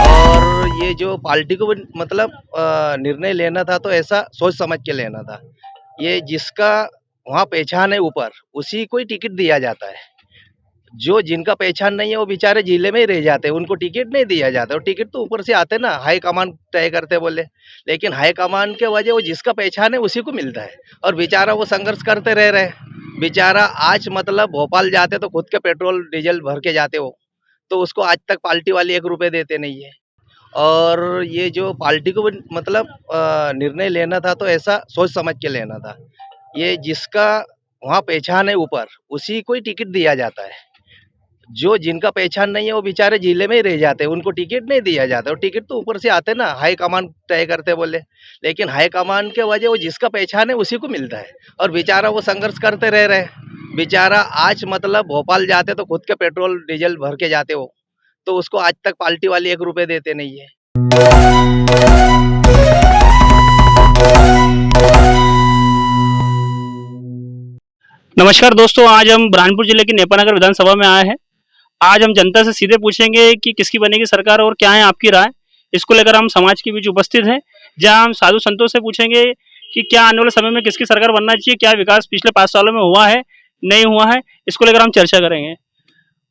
और ये जो पार्टी को मतलब निर्णय लेना था तो ऐसा सोच समझ के लेना था। ये जिसका वहाँ पहचान है ऊपर, उसी को ही टिकट दिया जाता है। जो जिनका पहचान नहीं है वो बेचारे जिले में ही रह जाते हैं, उनको टिकट नहीं दिया जाता। और टिकट तो ऊपर से आते ना, हाई कमान तय करते बोले। लेकिन हाई कमान के वजह वो जिसका पहचान है उसी को मिलता है। और बेचारा वो संघर्ष करते रह रहे हैं। बेचारा आज मतलब भोपाल जाते तो खुद के पेट्रोल डीजल भर के जाते वो, तो उसको आज तक पार्टी वाले 1 रुपए देते नहीं है। और ये जो पार्टी को मतलब निर्णय लेना था तो ऐसा सोच समझ के लेना था। ये जिसका वहाँ पहचान है ऊपर, उसी को ही टिकट दिया जाता है। जो जिनका पहचान नहीं है वो बेचारे जिले में ही रह जाते हैं, उनको टिकट नहीं दिया जाता। और टिकट तो ऊपर से आते ना, हाई कमान तय करते बोले। लेकिन हाई कमान के वजह वो जिसका पहचान है उसी को मिलता है। और बेचारा वो संघर्ष करते रह रहे हैं। बेचारा आज मतलब भोपाल जाते तो खुद के पेट्रोल डीजल भर के जाते वो, तो उसको आज तक पार्टी वाले 1 रुपए देते नहीं है। नमस्कार दोस्तों, आज हम बुरहानपुर जिले की नेपानगर विधानसभा में आए हैं। आज हम जनता से सीधे पूछेंगे कि किसकी बनेगी सरकार और क्या है आपकी राय। इसको लेकर हम समाज के बीच उपस्थित हैं, जहां हम साधु संतों से पूछेंगे कि क्या आने वाले समय में किसकी सरकार बनना चाहिए, क्या विकास पिछले 5 सालों में हुआ है, नहीं हुआ है। इसको लेकर हम चर्चा करेंगे।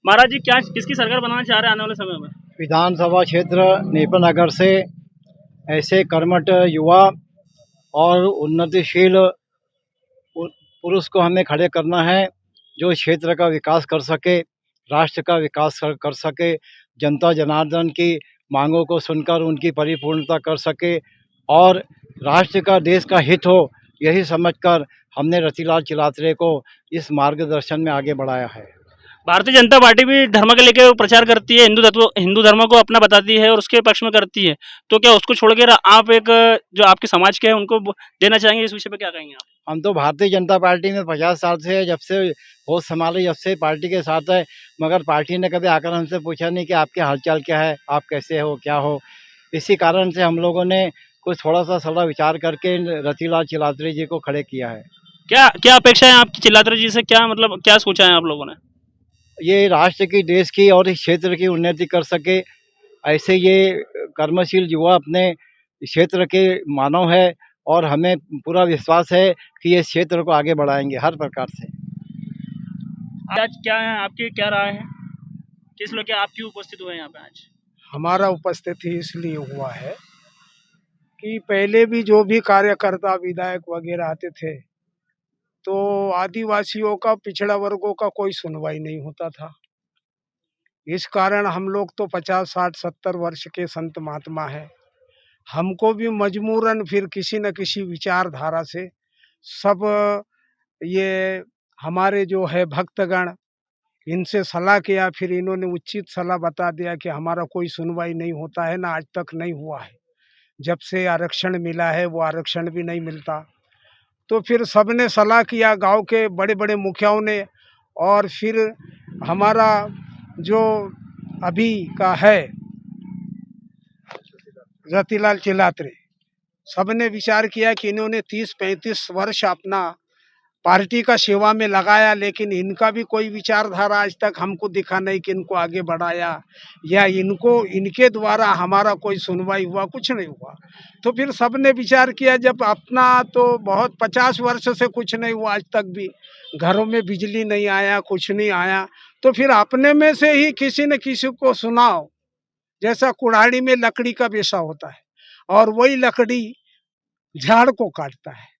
महाराज जी, क्या किसकी सरकार बनाना चाह रहे हैं आने वाले समय में? विधानसभा क्षेत्र नेपानगर से ऐसे कर्मठ युवा और उन्नतिशील पुरुष को हमें खड़े करना है, जो क्षेत्र का विकास कर सके, राष्ट्र का विकास कर सके, जनता जनार्दन की मांगों को सुनकर उनकी परिपूर्णता कर सके और राष्ट्र का, देश का हित हो, यही समझकर हमने रतिलाल चिलात्रे को इस मार्गदर्शन में आगे बढ़ाया है। भारतीय जनता पार्टी भी धर्म के लेकर प्रचार करती है, हिंदू धर्म को अपना बताती है और उसके पक्ष में करती है। तो क्या उसको छोड़कर आप एक जो आपके समाज के हैं उनको देना चाहेंगे? इस विषय पे क्या कहेंगे आप? हम तो भारतीय जनता पार्टी में 50 साल से, जब से होश संभाले जब से पार्टी के साथ है, मगर पार्टी ने कभी आकर हमसे पूछा नहीं कि आपके हालचाल क्या है, आप कैसे हो, क्या हो। इसी कारण से हम लोगों ने कुछ थोड़ा सा सला विचार करके रतिलाल चिलात्रे जी को खड़े किया है। क्या क्या अपेक्षा है आपकी चिल्लात्रे जी से? क्या मतलब क्या सोचा है आप लोगों ने? ये राष्ट्र की, देश की और इस क्षेत्र की उन्नति कर सके, ऐसे ये कर्मशील युवा अपने क्षेत्र के मानव है और हमें पूरा विश्वास है कि ये क्षेत्र को आगे बढ़ाएंगे हर प्रकार से। आज क्या है आपकी, क्या राय है? किस लोग, क्या आप क्यों उपस्थित हुए हैं यहाँ पे आज? हमारा उपस्थिति इसलिए हुआ है कि पहले भी जो भी कार्यकर्ता, विधायक वगैरह आते थे, तो आदिवासियों का, पिछड़ा वर्गों का कोई सुनवाई नहीं होता था। इस कारण हम लोग तो 50, 60, 70 वर्ष के संत महात्मा हैं। हमको भी मजबूरन फिर किसी न किसी विचारधारा से सब ये हमारे जो है भक्तगण, इनसे सलाह किया, फिर इन्होंने उचित सलाह बता दिया कि हमारा कोई सुनवाई नहीं होता है, ना आज तक नहीं हुआ है। जब से आरक्षण मिला है वो आरक्षण भी नहीं मिलता। तो फिर सबने सलाह किया, गांव के बड़े बड़े मुखियाओं ने, और फिर हमारा जो अभी का है रतिलाल चिलात्रे, सबने विचार किया कि इन्होंने 30-35 वर्ष अपना पार्टी का सेवा में लगाया, लेकिन इनका भी कोई विचारधारा आज तक हमको दिखा नहीं कि इनको आगे बढ़ाया, या इनको, इनके द्वारा हमारा कोई सुनवाई हुआ, कुछ नहीं हुआ। तो फिर सबने विचार किया, जब अपना तो बहुत 50 वर्ष से कुछ नहीं हुआ, आज तक भी घरों में बिजली नहीं आया, कुछ नहीं आया, तो फिर अपने में से ही किसी न किसी को सुनाओ। जैसा कुल्हाड़ी में लकड़ी का बेसा होता है और वही लकड़ी झाड़ को काटता है।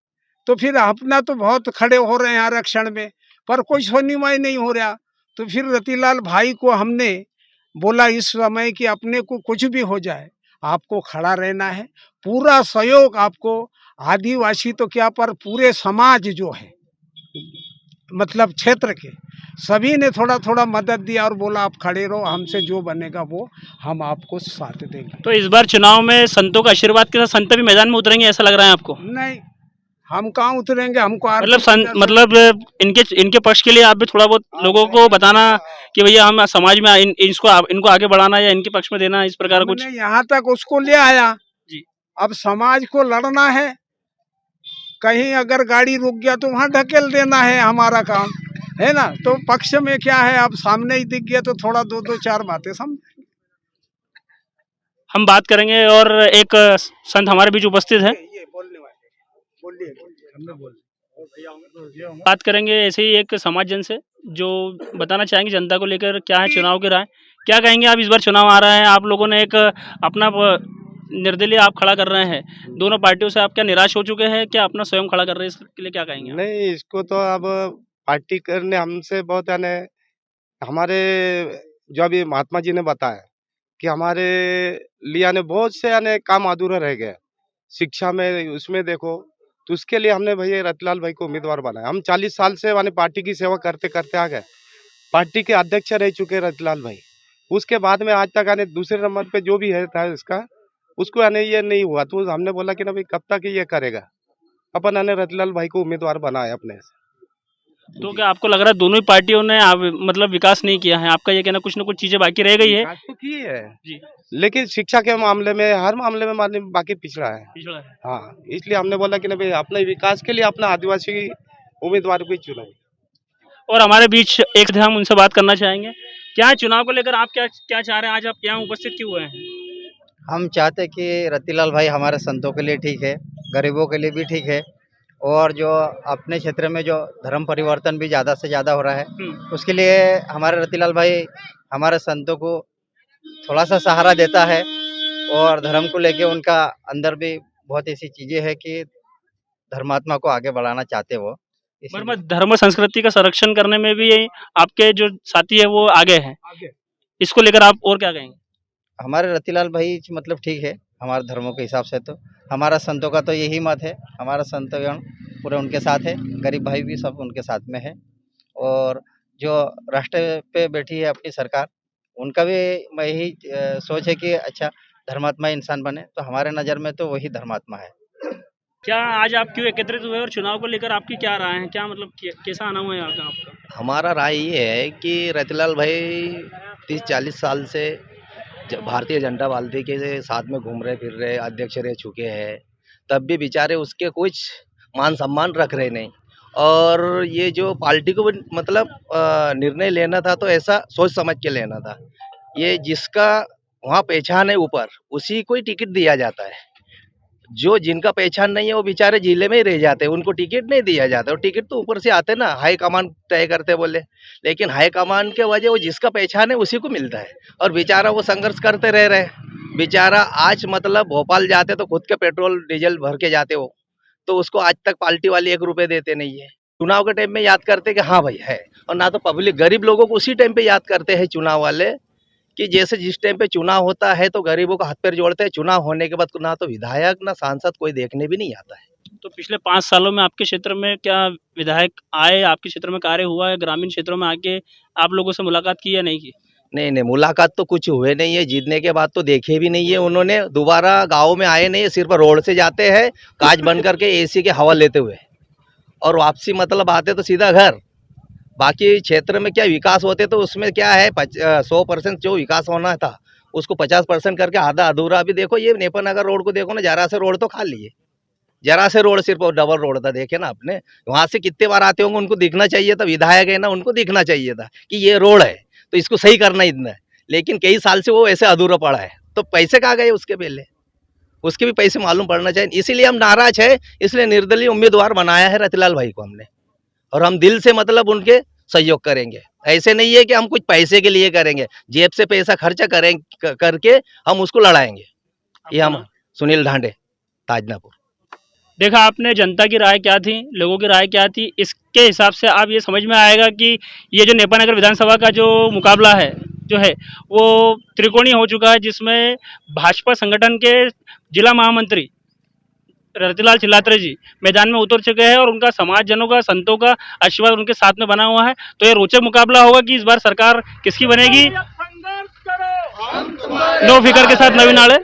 तो फिर अपना तो बहुत खड़े हो रहे हैं आरक्षण में, पर कोई सुनवाई नहीं हो रहा। तो फिर रतिलाल भाई को हमने बोला इस समय कि अपने को कुछ भी हो जाए, आपको खड़ा रहना है, पूरा सहयोग आपको, आदिवासी तो क्या पर पूरे समाज जो है, मतलब क्षेत्र के सभी ने थोड़ा थोड़ा मदद दिया और बोला आप खड़े रहो, हमसे जो बनेगा वो हम आपको साथ देंगे। तो इस बार चुनाव में संतों का आशीर्वाद के साथ संत भी मैदान में उतरेंगे, ऐसा लग रहा है आपको? नहीं, हम कहाँ उतरेंगे, हमको मतलब इनके पक्ष के लिए आप भी थोड़ा बहुत लोगों को बताना कि भैया हम समाज में इनको आगे बढ़ाना या इनके पक्ष में देना, इस प्रकार कुछ। यहाँ तक उसको ले आया जी। अब समाज को लड़ना है, कहीं अगर गाड़ी रुक गया तो वहाँ ढकेल देना है हमारा काम। है ना। तो पक्ष में क्या है, अब सामने ही दिख गया तो थोड़ा दो दो चार बातें समझ। हम बात करेंगे और एक संत हमारे बीच उपस्थित है, ये बोलने वाले बोलिए हमने बोल बात करेंगे ऐसे ही एक समाज जन से जो बताना चाहेंगे जनता को लेकर क्या है चुनाव की राय। क्या कहेंगे आप, इस बार चुनाव आ रहा है, आप लोगों ने एक अपना निर्दलीय आप खड़ा कर रहे हैं, दोनों पार्टियों से आप क्या निराश हो चुके हैं, क्या अपना स्वयं खड़ा कर रहे हैं, इसके लिए क्या कहेंगे आप? नहीं, इसको तो अब पार्टी करने हमसे बहुत यानी हमारे जो अभी महात्मा जी ने बताया कि हमारे लिए यानी बहुत से यानी काम अधूरा रह गया शिक्षा में, उसमें देखो तो उसके लिए हमने भैया रतनलाल भाई को उम्मीदवार बनाया। हम 40 साल से यानी पार्टी की सेवा करते करते आ गए, पार्टी के अध्यक्ष रह चुके रतनलाल भाई। उसके बाद में आज तक यानी दूसरे नंबर पे जो भी है था इसका, उसको यानी ये नहीं हुआ, तो हमने बोला कि ना भाई कब तक ये करेगा, अपन ने रतनलाल भाई को उम्मीदवार बनाया अपने से। तो क्या आपको लग रहा है दोनों ही पार्टियों ने मतलब विकास नहीं किया है? आपका ये कहना कुछ ना कुछ चीजें बाकी रह गई है विकास तो की है जी, लेकिन शिक्षा के मामले में हर मामले में माने बाकी पिछड़ा है। पिछड़ा है। हाँ, इसलिए हमने बोला कि ना भाई अपने विकास के लिए अपना आदिवासी उम्मीदवार को ही चुना। और हमारे बीच एक थे, हम उनसे बात करना चाहेंगे। क्या है चुनाव को लेकर आप क्या क्या चाह रहे हैं, आज आप यहाँ उपस्थित क्यों हुए हैं? हम चाहते कि रतिलाल भाई हमारे संतों के लिए ठीक है, गरीबों के लिए भी ठीक है, और जो अपने क्षेत्र में जो धर्म परिवर्तन भी ज़्यादा से ज़्यादा हो रहा है उसके लिए हमारे रतिलाल भाई हमारे संतों को थोड़ा सा सहारा देता है, और धर्म को लेके उनका अंदर भी बहुत ऐसी चीज़ें हैं कि धर्मात्मा को आगे बढ़ाना चाहते वो। पर धर्म संस्कृति का संरक्षण करने में भी आपके जो साथी है वो आगे हैं, इसको लेकर आप और क्या कहेंगे? हमारे रतिलाल भाई मतलब ठीक है हमारे धर्मों के हिसाब से, तो हमारा संतों का तो यही मत है, हमारा संतगण पूरे उनके साथ है, गरीब भाई भी सब उनके साथ में है, और जो राष्ट्र पे बैठी है अपनी सरकार उनका भी मैं यही सोच है कि अच्छा धर्मात्मा इंसान बने, तो हमारे नज़र में तो वही धर्मात्मा है। क्या आज आप क्यों एकत्रित हुए और चुनाव को लेकर आपकी क्या राय है, क्या मतलब कैसा आना हुआ है यहाँ का आपका? हमारा राय ये है कि रतिलाल भाई 30-40 साल से भारतीय जनता पार्टी के साथ में घूम रहे फिर रहे, अध्यक्ष रह चुके हैं, तब भी बेचारे उसके कुछ मान सम्मान रख रहे नहीं। और ये जो पार्टी को मतलब निर्णय लेना था तो ऐसा सोच समझ के लेना था। ये जिसका वहाँ पहचान है ऊपर उसी को ही टिकट दिया जाता है, जो जिनका पहचान नहीं है वो बेचारे जिले में ही रह जाते हैं, उनको टिकट नहीं दिया जाता। और टिकट तो ऊपर से आते ना, हाई कमान तय करते बोले, लेकिन हाई कमान के वजह वो जिसका पहचान है उसी को मिलता है, और बेचारा वो संघर्ष करते रह रहे। बेचारा आज मतलब भोपाल जाते तो खुद के पेट्रोल डीजल भर के जाते हो, तो उसको आज तक पार्टी वाले 1 रुपये देते नहीं है। चुनाव के टाइम में याद करते कि हाँ भाई है, और ना तो पब्लिक गरीब लोगों को उसी टाइम पे याद करते हैं चुनाव वाले, कि जैसे जिस टाइम पे चुनाव होता है तो गरीबों का हाथ पैर जोड़ते हैं, चुनाव होने के बाद ना तो विधायक ना सांसद कोई देखने भी नहीं आता है। तो पिछले 5 सालों में आपके क्षेत्र में क्या विधायक आए, आपके क्षेत्र में कार्य हुआ है, ग्रामीण क्षेत्रों में आके आप लोगों से मुलाकात की या नहीं की? नहीं, मुलाकात तो कुछ हुए नहीं है, जीतने के बाद तो देखे भी नहीं है उन्होंने, दोबारा गाँव में आए नहीं है, सिर्फ रोड से जाते हैं कांच बंद करके AC के हवा लेते हुए, और वापसी मतलब आते तो सीधा घर। बाकी क्षेत्र में क्या विकास होते तो उसमें क्या है 100% जो विकास होना था उसको 50% करके आधा अधूरा। अभी देखो ये नेपानगर रोड को देखो ना, जरा से रोड तो खाली है, जरा से रोड सिर्फ डबल रोड था, देखे ना आपने, वहाँ से कितने बार आते होंगे, उनको दिखना चाहिए था, विधायक है ना उनको दिखना चाहिए था कि ये रोड है तो इसको सही करना इतना है, लेकिन कई साल से वो ऐसे अधूरा पड़ा है। तो पैसे कहाँ गए उसके पहले, उसके भी पैसे मालूम पड़ना चाहिए। इसीलिए हम नाराज है, इसलिए निर्दलीय उम्मीदवार बनाया है रतिलाल भाई को हमने, और हम दिल से मतलब उनके सहयोग करेंगे। ऐसे नहीं है कि हम कुछ पैसे के लिए करेंगे, जेब से पैसा खर्चा करके हम उसको लड़ाएंगे। ये हम सुनील ढांडे, ताजनापुर। देखा आपने जनता की राय क्या थी, लोगों की राय क्या थी, इसके हिसाब से आप ये समझ में आएगा कि ये जो नेपानगर विधानसभा का जो मुकाबला है जो है वो त्रिकोणीय हो चुका है, जिसमें भाजपा संगठन के जिला महामंत्री रतिलाल चिल्लात्रे जी मैदान में उतर चुके हैं, और उनका समाजजनों का, संतों का आशीर्वाद उनके साथ में बना हुआ है। तो ये रोचक मुकाबला होगा कि इस बार सरकार किसकी बनेगी। नो फिकर के साथ नवीन आड़े।